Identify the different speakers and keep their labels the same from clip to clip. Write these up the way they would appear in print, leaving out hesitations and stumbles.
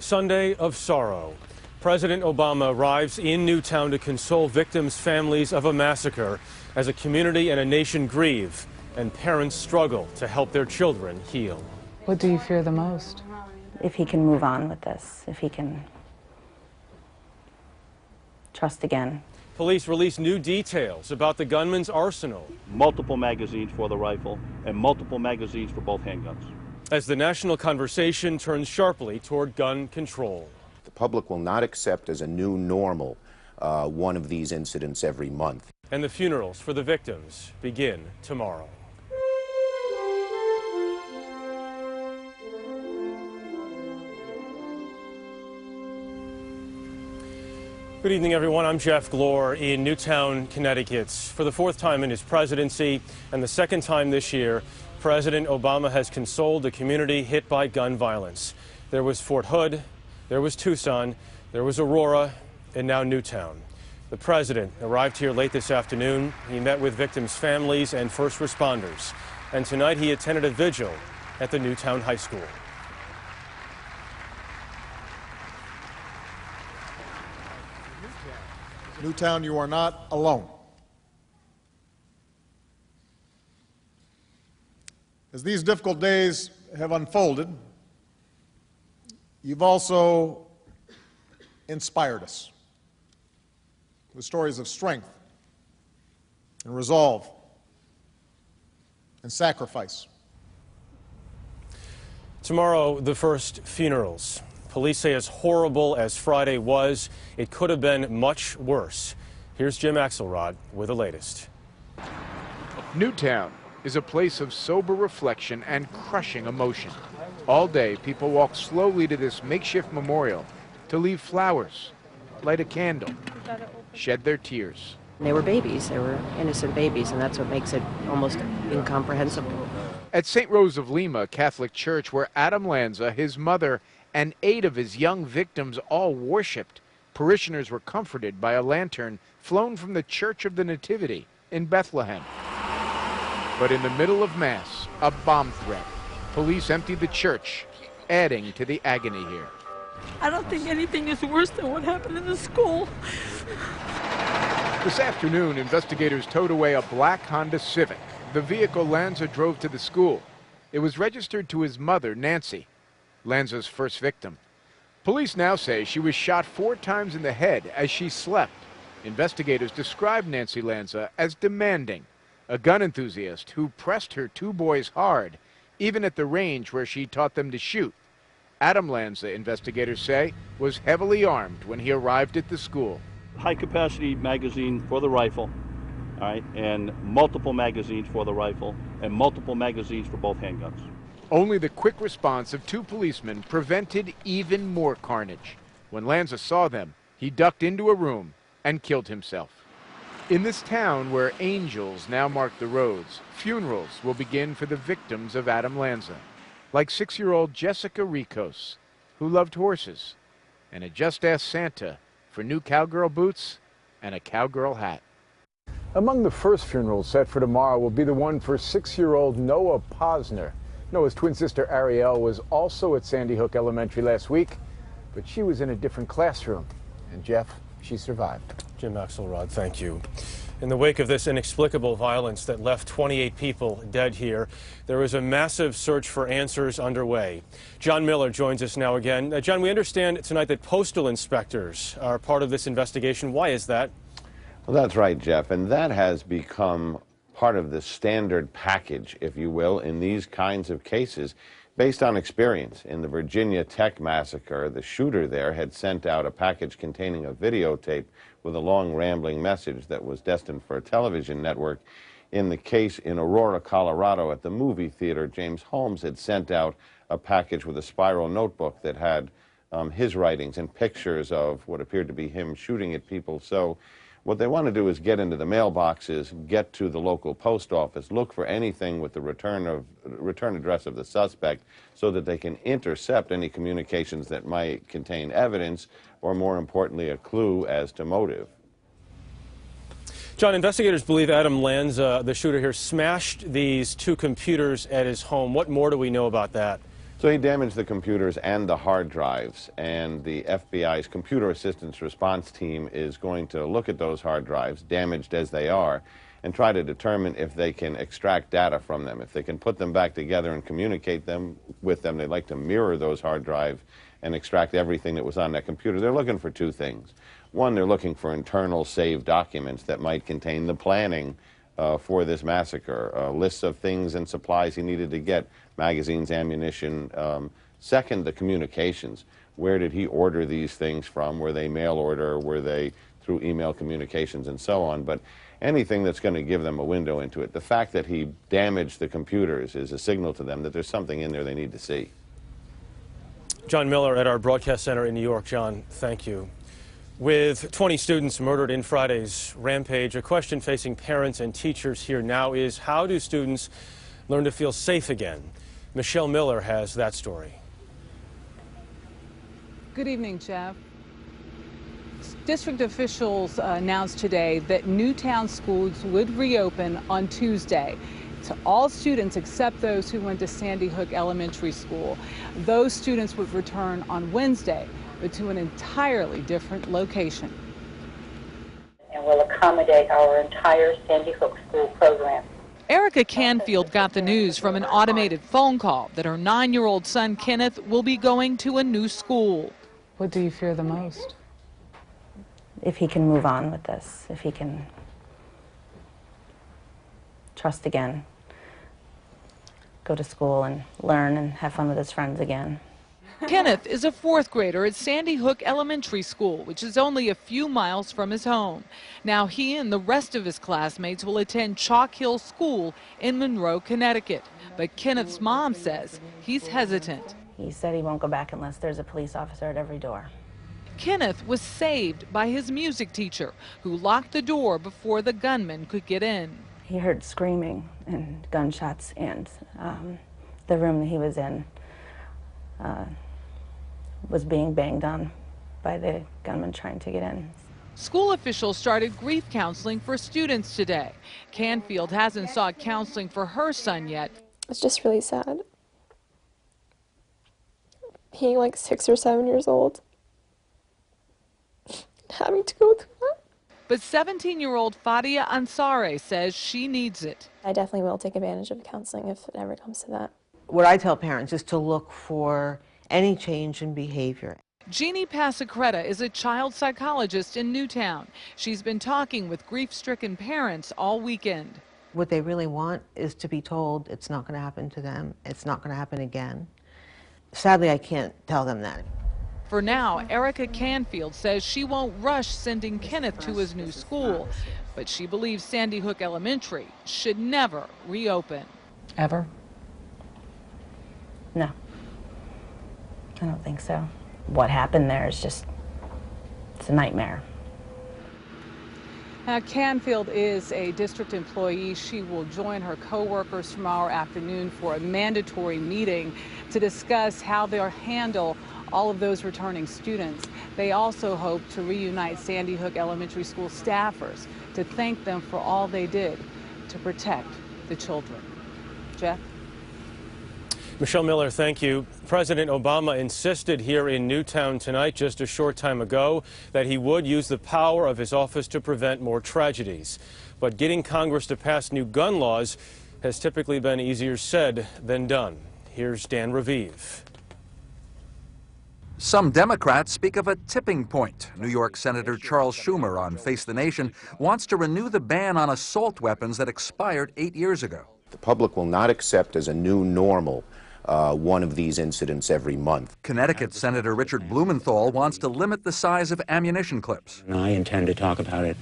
Speaker 1: Sunday of sorrow. President Obama arrives in Newtown to console victims' families of a massacre as a community and a nation grieve and parents struggle to help their children heal.
Speaker 2: What do you fear the most?
Speaker 3: If he can move on with this, if he can trust again.
Speaker 1: Police release new details about the gunman's arsenal.
Speaker 4: Multiple magazines for the rifle and multiple magazines for both handguns.
Speaker 1: As the national conversation turns sharply toward gun control.
Speaker 5: The public will not accept as a new normal one of these incidents every month.
Speaker 1: And the funerals for the victims begin tomorrow. Good evening, everyone. I'm Jeff Glor in Newtown, Connecticut. For the fourth time in his presidency and the second time this year, President Obama has consoled a community hit by gun violence. There was Fort Hood, there was Tucson, there was Aurora, and now Newtown. The president arrived here late this afternoon. He met with victims' families and first responders. And tonight he attended a vigil at the Newtown High School.
Speaker 6: Newtown, you are not alone. As these difficult days have unfolded, you've also inspired us with stories of strength and resolve and sacrifice.
Speaker 1: Tomorrow, the first funerals. Police say as horrible as Friday was, it could have been much worse. Here's Jim Axelrod with the latest.
Speaker 7: Newtown is a place of sober reflection and crushing emotion. All day, people walk slowly to this makeshift memorial to leave flowers, light a candle, shed their tears.
Speaker 8: They were babies. They were innocent babies, and that's what makes it almost incomprehensible.
Speaker 7: At St. Rose of Lima Catholic Church, where Adam Lanza, his mother, and 8 of his young victims all worshipped, parishioners were comforted by a lantern flown from the Church of the Nativity in Bethlehem. But in the middle of Mass, a bomb threat. Police emptied the church, adding to the agony here.
Speaker 9: I don't think anything is worse than what happened in the school.
Speaker 7: This afternoon, investigators towed away a black Honda Civic. The vehicle Lanza drove to the school. It was registered to his mother, Nancy, Lanza's first victim. Police now say she was shot 4 times in the head as she slept. Investigators described Nancy Lanza as demanding, a gun enthusiast who pressed her 2 boys hard, even at the range where she taught them to shoot. Adam Lanza, investigators say, was heavily armed when he arrived at the school.
Speaker 4: High-capacity magazine for the rifle, all right, and multiple magazines for the rifle and multiple magazines for both handguns.
Speaker 7: Only the quick response of 2 policemen prevented even more carnage. When Lanza saw them, he ducked into a room and killed himself. In this town where angels now mark the roads, funerals will begin for the victims of Adam Lanza, like 6-year-old Jessica Ricos, who loved horses, and had just asked Santa for new cowgirl boots and a cowgirl hat.
Speaker 10: Among the first funerals set for tomorrow will be the one for 6-year-old Noah Posner. Noah's twin sister Ariel was also at Sandy Hook Elementary last week, but she was in a different classroom. And Jeff, she survived.
Speaker 1: Jim Axelrod, thank you. In the wake of this inexplicable violence that left 28 people dead here, there is a massive search for answers underway. John Miller joins us now again. John, we understand tonight that postal inspectors are part of this investigation. Why is that?
Speaker 11: Well, that's right, Jeff, and that has become part of the standard package, if you will, in these kinds of cases, based on experience. In the Virginia Tech massacre, the shooter there had sent out a package containing a videotape with a long, rambling message that was destined for a television network. In the case in Aurora, Colorado, at the movie theater, James Holmes had sent out a package with a spiral notebook that had his writings and pictures of what appeared to be him shooting at people. So what they want to do is get into the mailboxes, get to the local post office, look for anything with the return address of the suspect so that they can intercept any communications that might contain evidence or, more importantly, a clue as to motive.
Speaker 1: John, investigators believe Adam Lanza, the shooter here, smashed these 2 computers at his home. What more do we know about that?
Speaker 11: So he damaged the computers and the hard drives, and the FBI's Computer Assistance Response Team is going to look at those hard drives, damaged as they are, and try to determine if they can extract data from them, if they can put them back together and communicate with them. They'd like to mirror those hard drives and extract everything that was on that computer. They're looking for two things. One, they're looking for internal saved documents that might contain the planning for this massacre, lists of things and supplies he needed to get, magazines, ammunition. Second, the communications. Where did he order these things from? Were they mail order? Were they through email communications and so on? But anything that's going to give them a window into it. The fact that he damaged the computers is a signal to them that there's something in there they need to see.
Speaker 1: John Miller at our broadcast center in New York. John, thank you. With 20 students murdered in Friday's rampage, a question facing parents and teachers here now is, how do students learn to feel safe again? Michelle Miller has that story.
Speaker 2: Good evening, Jeff. District officials announced today that Newtown schools would reopen on Tuesday to all students except those who went to Sandy Hook Elementary School. Those students would return on Wednesday, but to an entirely different location.
Speaker 12: And will accommodate our entire Sandy Hook school program.
Speaker 9: Erica Canfield got the news from an automated phone call that her 9-year-old son Kenneth will be going to a new school.
Speaker 2: What do you fear the most?
Speaker 3: If he can move on with this, if he can trust again, go to school and learn and have fun with his friends again.
Speaker 9: Kenneth is a 4th grader at Sandy Hook Elementary School, which is only a few miles from his home. Now he and the rest of his classmates will attend Chalk Hill School in Monroe, Connecticut. But Kenneth's mom says he's hesitant.
Speaker 3: He said he won't go back unless there's a police officer at every door.
Speaker 9: Kenneth was saved by his music teacher, who locked the door before the gunman could get in.
Speaker 3: He heard screaming and gunshots, and the room that he was in was being banged on by the gunman trying to get in.
Speaker 9: School officials started grief counseling for students today. Canfield hasn't sought counseling for her son yet.
Speaker 13: It's just really sad. Being like 6 or 7 years old, having to go through that.
Speaker 9: But 17-year-old Fadia Ansare says she needs it.
Speaker 13: I definitely will take advantage of counseling if it ever comes to that.
Speaker 14: What I tell parents is to look for any change in behavior.
Speaker 9: Jeannie Pasacreta is a child psychologist in Newtown. She's been talking with grief-stricken parents all weekend.
Speaker 14: What they really want is to be told it's not going to happen to them, it's not going to happen again. Sadly, I can't tell them that.
Speaker 9: For now, Erica Canfield says she won't rush sending Kenneth to his new school, but she believes Sandy Hook Elementary should never reopen.
Speaker 2: Ever?
Speaker 3: No, I don't think so. What happened there is just, it's a nightmare.
Speaker 2: Now, Canfield is a district employee. She will join her co-workers tomorrow afternoon for a mandatory meeting to discuss how they'll handle all of those returning students. They also hope to reunite Sandy Hook Elementary School staffers to thank them for all they did to protect the children. Jeff?
Speaker 1: Michelle Miller, thank you. President Obama insisted here in Newtown tonight, just a short time ago, that he would use the power of his office to prevent more tragedies. But getting Congress to pass new gun laws has typically been easier said than done. Here's Dan Raviv.
Speaker 15: Some Democrats speak of a tipping point. New York Senator Charles Schumer on Face the Nation wants to renew the ban on assault weapons that expired 8 years ago.
Speaker 5: The public will not accept as a new normal one of these incidents every month.
Speaker 15: Connecticut Senator Richard Blumenthal wants to limit the size of ammunition clips.
Speaker 16: And I intend to talk about it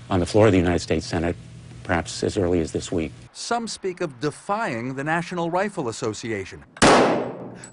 Speaker 16: on the floor of the United States Senate, perhaps as early as this week.
Speaker 15: Some speak of defying the National Rifle Association,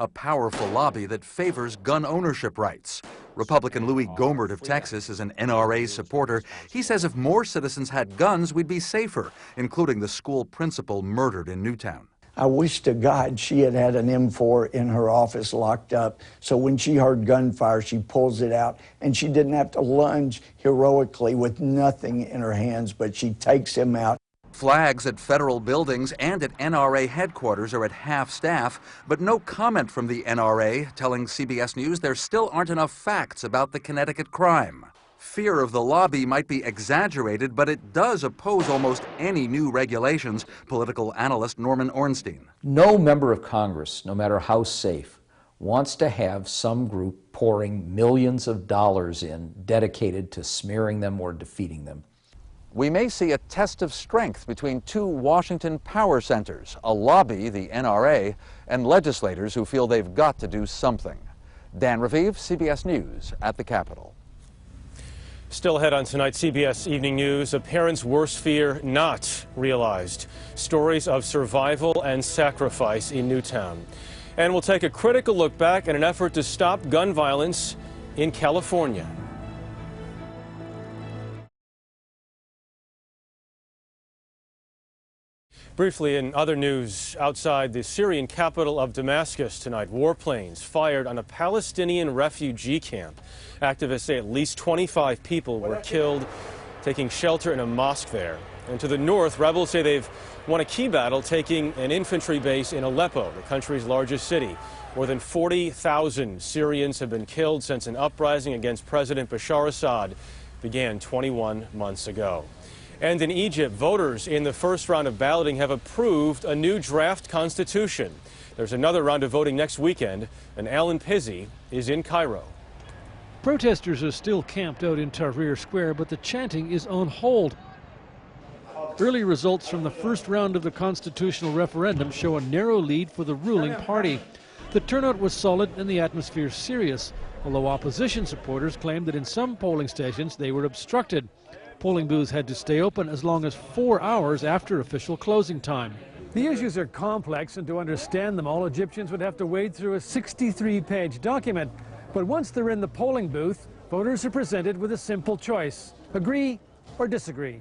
Speaker 15: a powerful lobby that favors gun ownership rights. Republican Louis Gohmert of Texas is an NRA supporter. He says if more citizens had guns, we'd be safer, including the school principal murdered in Newtown.
Speaker 17: I wish to God she had had an M4 in her office locked up, so when she heard gunfire, she pulls it out, and she didn't have to lunge heroically with nothing in her hands, but she takes him out.
Speaker 15: Flags at federal buildings and at NRA headquarters are at half staff, but no comment from the NRA telling CBS News there still aren't enough facts about the Connecticut crime. Fear of the lobby might be exaggerated, but it does oppose almost any new regulations, political analyst Norman Ornstein.
Speaker 18: No member of Congress, no matter how safe, wants to have some group pouring millions of dollars in dedicated to smearing them or defeating them.
Speaker 15: We may see a test of strength between two Washington power centers, a lobby, the NRA, and legislators who feel they've got to do something. Dan Raviv, CBS News at the Capitol.
Speaker 1: Still ahead on tonight's CBS Evening News, a parent's worst fear not realized. Stories of survival and sacrifice in Newtown. And we'll take a critical look back at an effort to stop gun violence in California. Briefly, in other news, outside the Syrian capital of Damascus tonight, warplanes fired on a Palestinian refugee camp. Activists say at least 25 people were killed, taking shelter in a mosque there. And to the north, rebels say they've won a key battle, taking an infantry base in Aleppo, the country's largest city. More than 40,000 Syrians have been killed since an uprising against President Bashar Assad began 21 months ago. And in Egypt, voters in the first round of balloting have approved a new draft constitution. There's another round of voting next weekend, and Alan Pizzi is in Cairo.
Speaker 19: Protesters are still camped out in Tahrir Square, but the chanting is on hold. Early results from the first round of the constitutional referendum show a narrow lead for the ruling party. The turnout was solid and the atmosphere serious, although opposition supporters claimed that in some polling stations they were obstructed. Polling booths had to stay open as long as 4 hours after official closing time. The issues are complex, and to understand them all, Egyptians would have to wade through a 63-page document. But once they're in the polling booth, voters are presented with a simple choice: agree or disagree.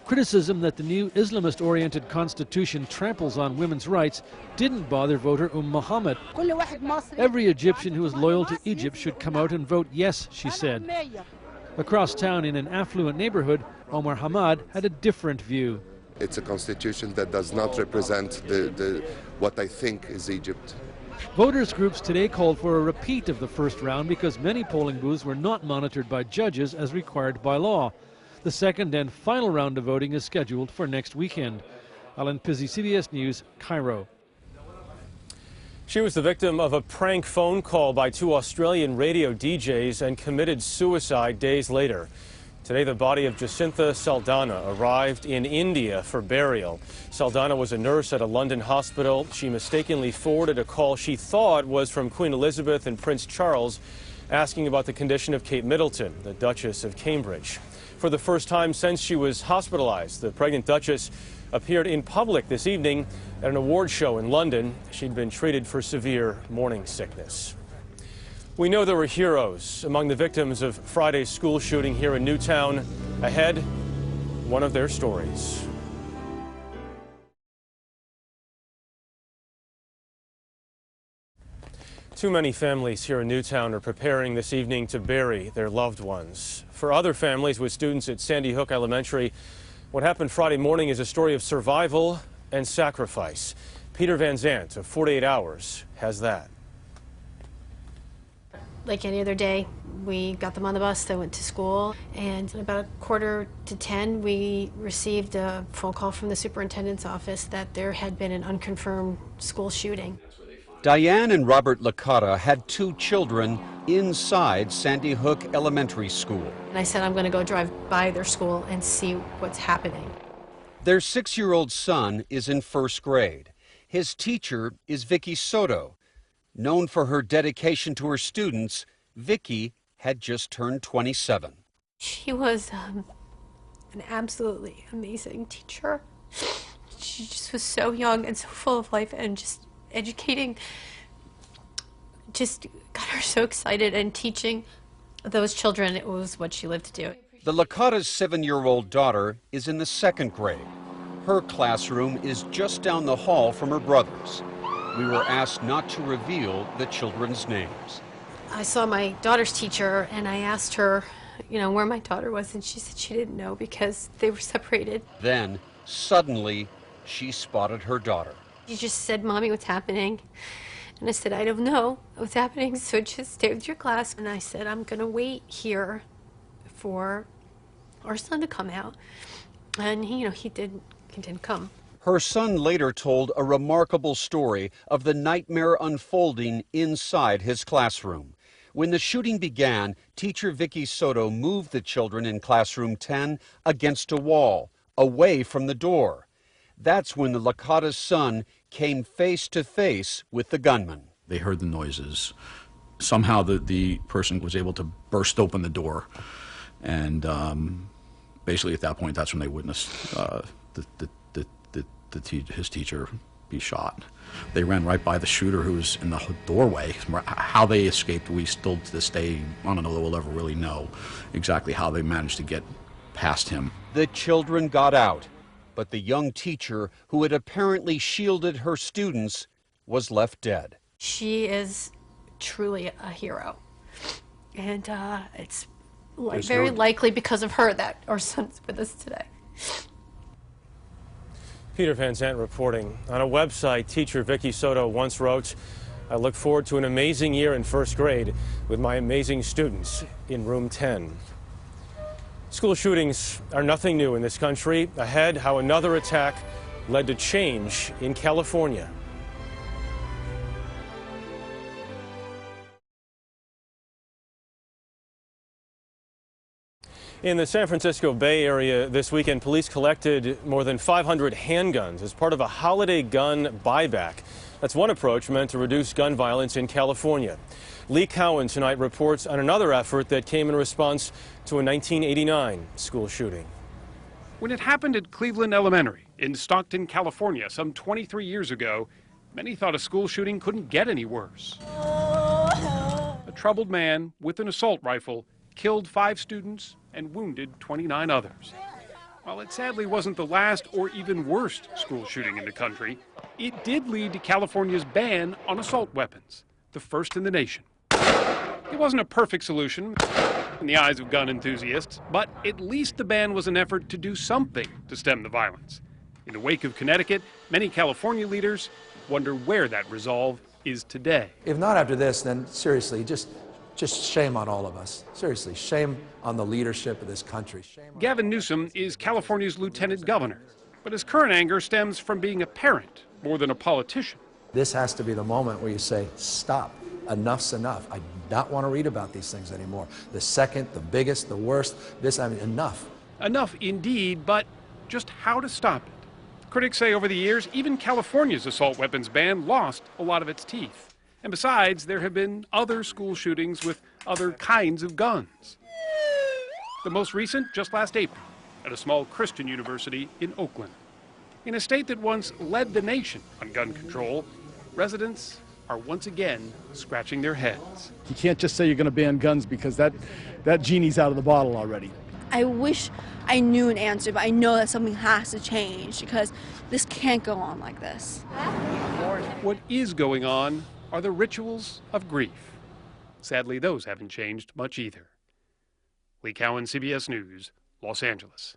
Speaker 19: Criticism that the new Islamist-oriented constitution tramples on women's rights didn't bother voter Mohammed. Every Egyptian who is loyal to Egypt should come out and vote yes, she said. Across town in an affluent neighborhood, Omar Hamad had a different view.
Speaker 20: It's a constitution that does not represent what I think is Egypt.
Speaker 19: Voters groups today called for a repeat of the first round because many polling booths were not monitored by judges as required by law. The second and final round of voting is scheduled for next weekend. Alan Pizzi, CBS News, Cairo.
Speaker 1: She was the victim of a prank phone call by two Australian radio DJs and committed suicide days later. Today, the body of Jacinta Saldana arrived in India for burial. Saldana was a nurse at a London hospital. She mistakenly forwarded a call she thought was from Queen Elizabeth and Prince Charles, asking about the condition of Kate Middleton, the Duchess of Cambridge. For the first time since she was hospitalized, the pregnant Duchess appeared in public this evening at an award show in London. She'd been treated for severe morning sickness. We know there were heroes among the victims of Friday's school shooting here in Newtown. Ahead, one of their stories. Too many families here in Newtown are preparing this evening to bury their loved ones. For other families with students at Sandy Hook Elementary, what happened Friday morning is a story of survival and sacrifice. Peter Van Zandt of 48 Hours has that.
Speaker 21: Like any other day, we got them on the bus, they went to school, and about 9:45, we received a phone call from the superintendent's office that there had been an unconfirmed school shooting.
Speaker 22: Diane and Robert Licata had two children inside Sandy Hook Elementary School.
Speaker 21: And I said, I'm going to go drive by their school and see what's happening.
Speaker 22: Their 6-year-old son is in first grade. His teacher is Vicky Soto. Known for her dedication to her students, Vicky had just turned 27.
Speaker 21: She was an absolutely amazing teacher. She just was so young and so full of life, and just educating just got her so excited, and teaching those children, it was what she lived to do.
Speaker 22: The Licata's 7-year-old daughter is in the 2nd grade. Her classroom is just down the hall from her brother's. We were asked not to reveal the children's names.
Speaker 21: I saw my daughter's teacher, and I asked her, where my daughter was, and she said she didn't know because they were separated.
Speaker 22: Then Suddenly, she spotted her daughter.
Speaker 21: She just said, "Mommy, what's happening?" And I said, "I don't know what's happening, so just stay with your class." And I said, "I'm gonna wait here for our son to come out." And he didn't come.
Speaker 22: Her son later told a remarkable story of the nightmare unfolding inside his classroom. When the shooting began, teacher Vicky Soto moved the children in classroom 10 against a wall, away from the door. That's when the Licata's son came face to face with the gunman.
Speaker 6: They heard the noises. Somehow the person was able to burst open the door, and basically at that point, that's when they witnessed his teacher be shot. They ran right by the shooter who was in the doorway. How they escaped, we still to this day, I don't know that we'll ever really know exactly how they managed to get past him.
Speaker 22: The children got out, but the young teacher who had apparently shielded her students was left dead.
Speaker 21: She is truly a hero. And it's very likely because of her that our son's with us today.
Speaker 1: Peter Van Zandt reporting. On a website, teacher Vicky Soto once wrote, "I look forward to an amazing year in first grade with my amazing students in room 10. School shootings are nothing new in this country. Ahead, how another attack led to change in California. In the San Francisco Bay Area this weekend, police collected more than 500 handguns as part of a holiday gun buyback. That's one approach meant to reduce gun violence in California. Lee Cowan tonight reports on another effort that came in response to a 1989 school shooting.
Speaker 8: When it happened at Cleveland Elementary in Stockton, California, some 23 years ago, many thought a school shooting couldn't get any worse. A troubled man with an assault rifle killed 5 students and wounded 29 others. While it sadly wasn't the last or even worst school shooting in the country, it did lead to California's ban on assault weapons, the first in the nation. It wasn't a perfect solution in the eyes of gun enthusiasts, but at least the ban was an effort to do something to stem the violence. In the wake of Connecticut, many California leaders wonder where that resolve is today.
Speaker 23: If not after this, then seriously, just shame on all of us. Seriously, shame on the leadership of this country.
Speaker 8: Gavin Newsom is California's lieutenant governor, but his current anger stems from being a parent more than a politician.
Speaker 23: This has to be the moment where you say, stop, enough's enough. I do not want to read about these things anymore. The second, the biggest, the worst, enough.
Speaker 8: Enough indeed, but just how to stop it? Critics say over the years, even California's assault weapons ban lost a lot of its teeth. And besides, there have been other school shootings with other kinds of guns. The most recent, just last April, at a small Christian university in Oakland. In a state that once led the nation on gun control, residents are once again scratching their heads.
Speaker 24: You can't just say you're going to ban guns because that genie's out of the bottle already.
Speaker 25: I wish I knew an answer, but I know that something has to change because this can't go on like this.
Speaker 8: What is going on are the rituals of grief. Sadly, those haven't changed much either. Lee Cowan, CBS News, Los Angeles.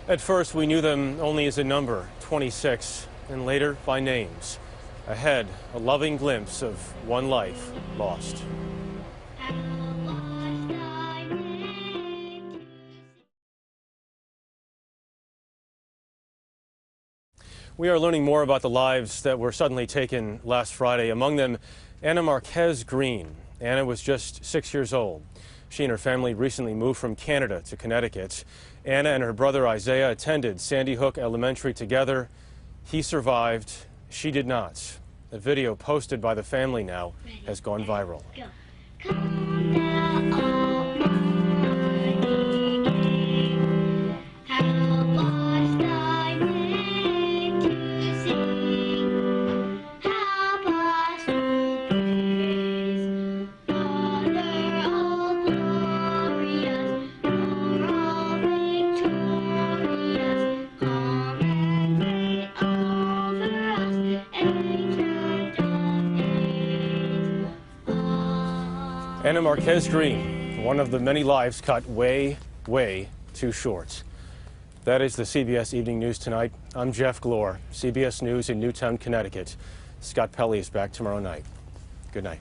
Speaker 1: At first, we knew them only as a number, 26, and later by names. Ahead, a loving glimpse of one life lost. We are learning more about the lives that were suddenly taken last Friday. Among them, Anna Marquez Green. Anna was just 6 years old. She and her family recently moved from Canada to Connecticut. Anna and her brother Isaiah attended Sandy Hook Elementary together. He survived. She did not. A video posted by the family now has gone viral. Anna Marquez Green, one of the many lives cut way, way too short. That is the CBS Evening News tonight. I'm Jeff Glor, CBS News in Newtown, Connecticut. Scott Pelley is back tomorrow night. Good night.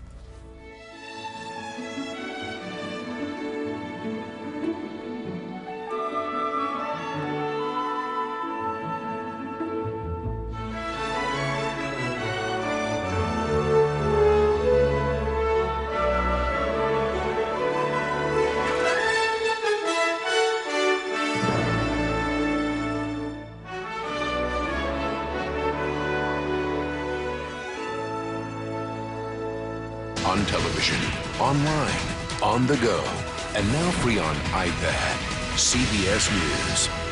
Speaker 4: On television, online, on the go, and now free on iPad. CBS News.